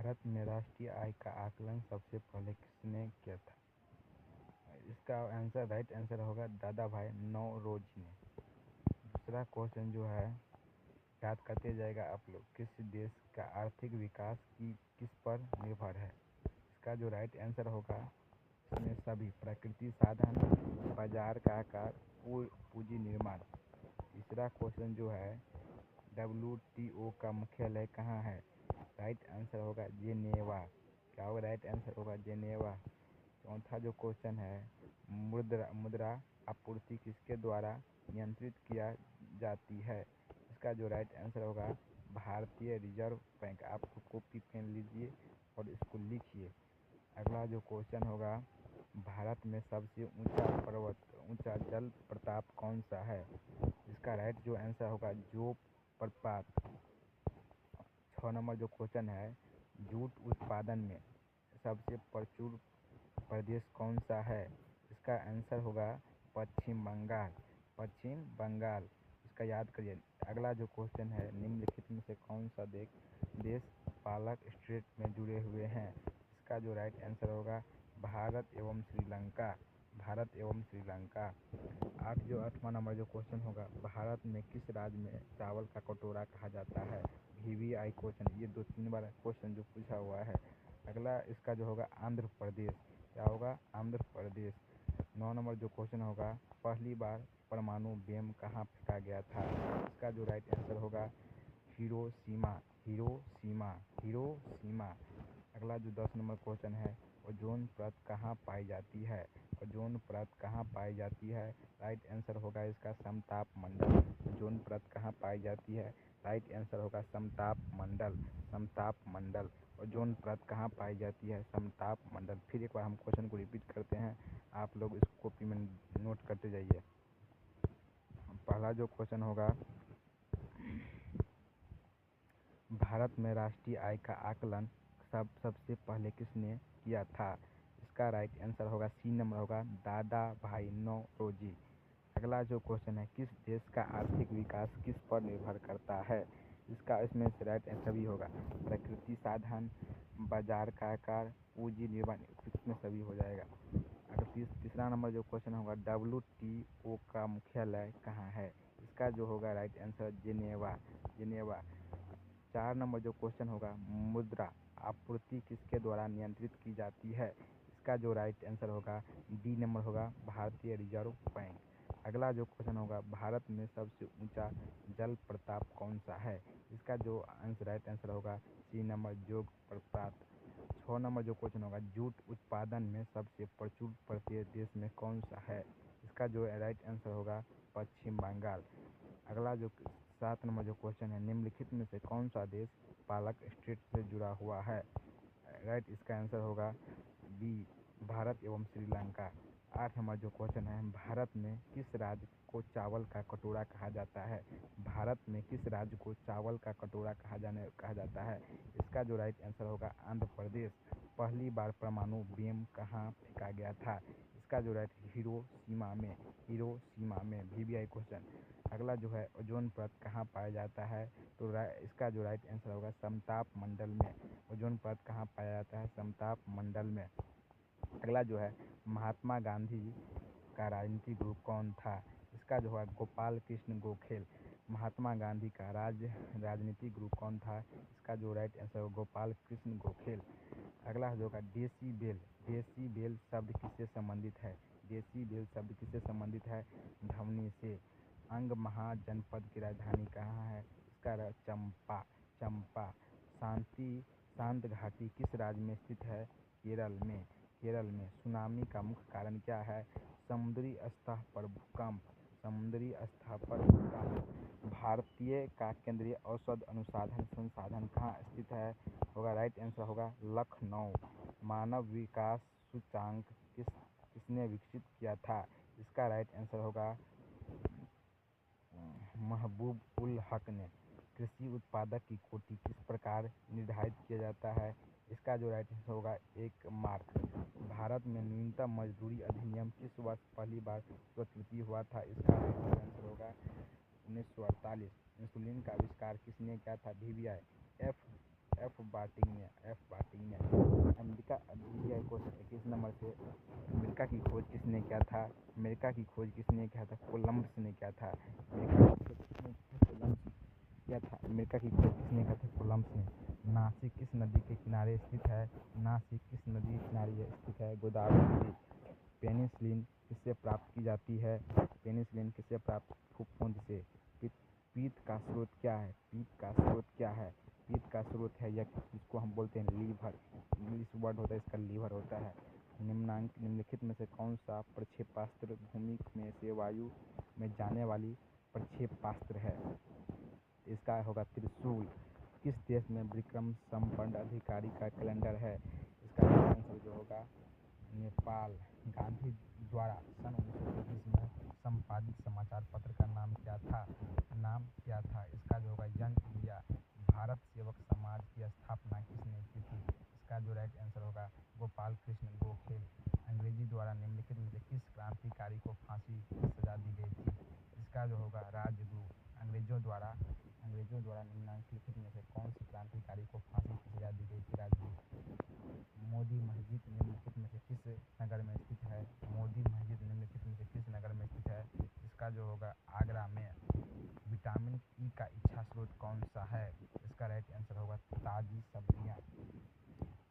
भारत में राष्ट्रीय आय का आकलन सबसे पहले किसने किया था? इसका आंसर राइट आंसर होगा दादा भाई नौरोजी ने। दूसरा क्वेश्चन जो है याद करते जाएगा आप लोग, किस देश का आर्थिक विकास किस पर निर्भर है? इसका जो राइट आंसर होगा इसमें सभी प्रकृति साधन, बाजार का आकार, पूंजी निर्माण। तीसरा क्वेश्चन जो है WTO का मुख्यालय कहाँ है? राइट आंसर होगा जेनेवा। क्या होगा? राइट आंसर होगा जेनेवा। चौथा जो क्वेश्चन है मुद्रा आपूर्ति किसके द्वारा नियंत्रित किया जाती है? इसका जो राइट आंसर होगा भारतीय रिजर्व बैंक। आप कॉपी पेन लीजिए और इसको लिखिए। अगला जो क्वेश्चन होगा भारत में सबसे ऊंचा जल प्रपात कौन सा है? इसका राइट जो आंसर होगा जोग प्रपात। 6 नंबर जो क्वेश्चन है जूट उत्पादन में सबसे प्रचुर प्रदेश कौन सा है? इसका आंसर होगा पश्चिम बंगाल। इसका याद करिए। अगला जो क्वेश्चन है निम्नलिखित में से कौन सा देश पालक स्ट्रेट में जुड़े हुए हैं? इसका जो राइट आंसर होगा भारत एवं श्रीलंका। 8वां नंबर जो क्वेश्चन होगा भारत में किस राज्य में चावल का कटोरा कहा जाता है? VVI क्वेश्चन, ये 2-3 बार क्वेश्चन जो पूछा हुआ है। अगला इसका जो होगा आंध्र प्रदेश। क्या होगा? आंध्र प्रदेश। 9 नंबर जो क्वेश्चन होगा पहली बार परमाणु बम कहाँ फेंका गया था? इसका जो राइट आंसर होगा हिरोशिमा। अगला जो 10 नंबर क्वेश्चन है ओजोन परत कहाँ पाई जाती है? राइट आंसर होगा इसका समताप मंडल। ओजोन परत कहाँ पाई जाती है? राइट आंसर होगा समताप मंडल। ओजोन परत कहाँ पाई जाती है? समताप मंडल। फिर एक बार हम क्वेश्चन को रिपीट करते हैं, आप लोग इस कॉपी में नोट करते जाइए। पहला जो क्वेश्चन होगा भारत में राष्ट्रीय आय का आकलन सबसे पहले किसने किया था? इसका राइट आंसर होगा सी नंबर होगा दादा भाई नौरोजी। अगला जो क्वेश्चन है किस देश का आर्थिक विकास किस पर निर्भर करता है? इसमें से राइट आंसर भी होगा प्रकृति साधन, बाजार का आकार, पूंजी निर्माण। इसमें सभी हो जाएगा। अगर तीसरा नंबर जो क्वेश्चन होगा WTO का मुख्यालय कहाँ है? इसका जो होगा राइट आंसर जेनेवा। 4 नंबर जो क्वेश्चन होगा मुद्रा आपूर्ति किसके द्वारा नियंत्रित की जाती है? इसका जो राइट आंसर होगा D नंबर होगा भारतीय रिजर्व बैंक। अगला जो क्वेश्चन होगा भारत में सबसे ऊंचा जल प्रपात कौन सा है? इसका जो राइट आंसर होगा C नंबर जोग प्रपात। 6 नंबर जो क्वेश्चन होगा जूट उत्पादन में सबसे प्रचुर प्रदेश में कौन सा है? इसका जो राइट आंसर होगा पश्चिम बंगाल। अगला जो 7 नंबर जो क्वेश्चन है निम्नलिखित में से कौन सा देश पालक स्ट्रेट से जुड़ा हुआ है? राइट इसका आंसर होगा B भारत एवं श्रीलंका। 8 नंबर जो क्वेश्चन है भारत में किस राज्य को चावल का कटोरा कहा जाता है? जाता है। इसका जो राइट आंसर होगा आंध्र प्रदेश। पहली बार परमाणु बम कहाँ फेंका गया था? इसका जो राइट हिरोशिमा में। VVI question. अगला जो है ओजोन परत कहाँ पाया जाता है? तो इसका जो राइट आंसर होगा समताप मंडल में। ओजोन परत कहाँ पाया जाता है? समताप मंडल में। अगला जो है महात्मा गांधी का राजनीतिक गुरु कौन था? इसका जो है गोपाल कृष्ण गोखले। महात्मा गांधी का राजनीतिक गुरु कौन था? इसका जो राइट आंसर है गोपाल कृष्ण गोखले। अगला जो होगा डेसीबेल शब्द किससे संबंधित है? ध्वनि से। अंग महाजनपद की राजधानी कहाँ है? इसका चंपा। शांत घाटी किस राज्य में स्थित है? केरल में। सुनामी का मुख्य कारण क्या है? समुद्री सतह पर भूकंप। भारतीय का केंद्रीय औषध अनुसंधान संस्थान कहाँ स्थित है? होगा राइट आंसर होगा लखनऊ। मानव विकास सूचकांक किसने विकसित किया था? इसका राइट आंसर होगा महबूब उल हक ने। कृषि उत्पादक की कोटि किस प्रकार निर्धारित किया जाता है? इसका जो राइट आंसर होगा 1 मार्क। भारत में न्यूनतम मजदूरी अधिनियम किस वर्ष पहली बार स्वीकृति हुआ था? इसका राइट आंसर होगा 1948। इंसुलिन का आविष्कार किसने किया था? VVI। एफ बार्टिंग ने अमेरिका। दिया है क्वेश्चन 21 नंबर से, अमेरिका की खोज किसने किया था? अमेरिका की खोज किसने किया था? कोलंबस ने किया था। अमेरिका की खोज किसने किया था? अमेरिका की खोज किसने किया था? कोलंबस ने। नासिक किस नदी के किनारे स्थित है? नासिक किस नदी के किनारे स्थित है? गोदावरी नदी। पेनिसिलिन किससे प्राप्त की जाती है? पेनिसिलिन किससे प्राप्त? फफूंद से। पीत का स्रोत क्या है? पीत का स्रोत क्या है? पीत का स्रोत है यकृत, जिसको हम बोलते हैं लीवर। इंग्लिश वर्ड होता है इसका, लीवर होता है। निम्नलिखित में से कौन सा प्रक्षेपास्त्र भूमि में से वायु में जाने वाली प्रक्षेपास्त्र है? इसका होगा त्रिशूल। किस देश में विक्रम संपन्न अधिकारी का कैलेंडर है? इसका आंसर जो होगा नेपाल। गांधी द्वारा सन 1925 में संपादित समाचार पत्र का नाम क्या था? इसका जो होगा यंग इंडिया। भारत सेवक समाज की स्थापना किसने की थी? इसका जो राइट आंसर होगा गोपाल कृष्ण गोखले। अंग्रेजी द्वारा निम्नलिखित में से किस क्रांतिकारी को फांसी की सजा दी गई थी? इसका जो होगा राजगुरु। अंग्रेजों द्वारा निम्नलिखित में से कौन सी क्रांतिकारी को फांसी की सजा दी गई थी? राजगुरु। मोदी मस्जिद निम्नलिखित में से किस नगर में स्थित है? मोदी मस्जिद निम्नलिखित में से किस नगर में स्थित है? इसका जो होगा आगरा में। विटामिन ई का इच्छा स्रोत कौन सा है? इसका राइट आंसर होगा ताजी सब्जियां।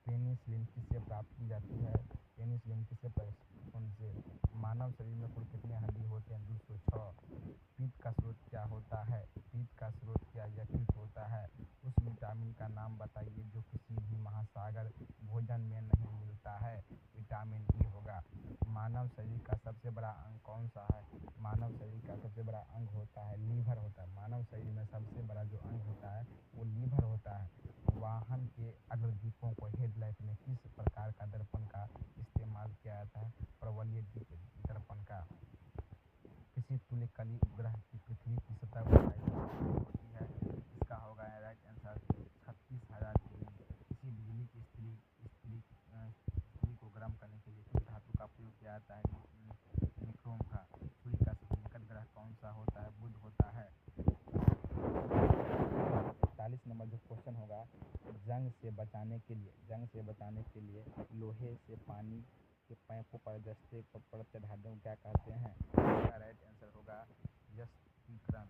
पेनिसिलिन किससे प्राप्त की जाती है? पेनिसिलिन किससे फफूंद से। मानव शरीर में कुल कितने हड्डी होते हैं? 206। पीत का स्रोत क्या होता है? पीत का स्रोत क्या यकृत होता है? उस विटामिन का नाम बताइए जो किसी भी महासागर भोजन में नहीं मिलता है। विटामिन ई होगा। मानव शरीर का सबसे बड़ा अंग कौन सा है? मानव शरीर का सबसे बड़ा अंग होता है लीवर होता है। मानव शरीर में सबसे बड़ा जो अंग होता है वो लीवर होता है। वाहन के अग्रदीपों को हेडलाइट में किस प्रकार का दर्पण का इस्तेमाल किया जाता है? परवलयिक दर्पण का। किसी तुल्यकालिक उपग्रह की पृथ्वी की सतह पर होती है? इसका होगा राइट आंसर 36,000 किमी। किसी बिजली की स्थिति को गर्म करने के लिए किस धातु का प्रयोग किया जाता है? निक्रोम का। सूर्य का सबसे निकट ग्रह कौन सा होता है? बुध होता है। 41 नंबर जो क्वेश्चन होगा, जंग से बचाने के लिए लोहे से पानी के पाइपों पर जस्ते पर चढ़ाने को क्या कहते हैं? इसका राइट आंसर होगा यस्त्रीकरण।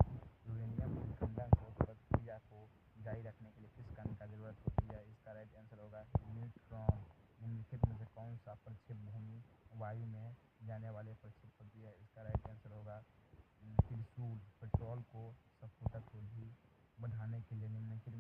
यूरेनियम विखंडन प्रक्रिया को जारी रखने के लिए किस कण की जरूरत होती है? इसका राइट आंसर होगा न्यूट्रॉन। निम्नलिखित में से कौन सा प्रक्षेप भूमि वायु में जाने वाले प्रक्षेप होती है? इसका राइट आंसर होगा त्रिशूल। पेट्रोल को स्फुटक वृद्धि बढ़ाने के लिए निम्नलिखित में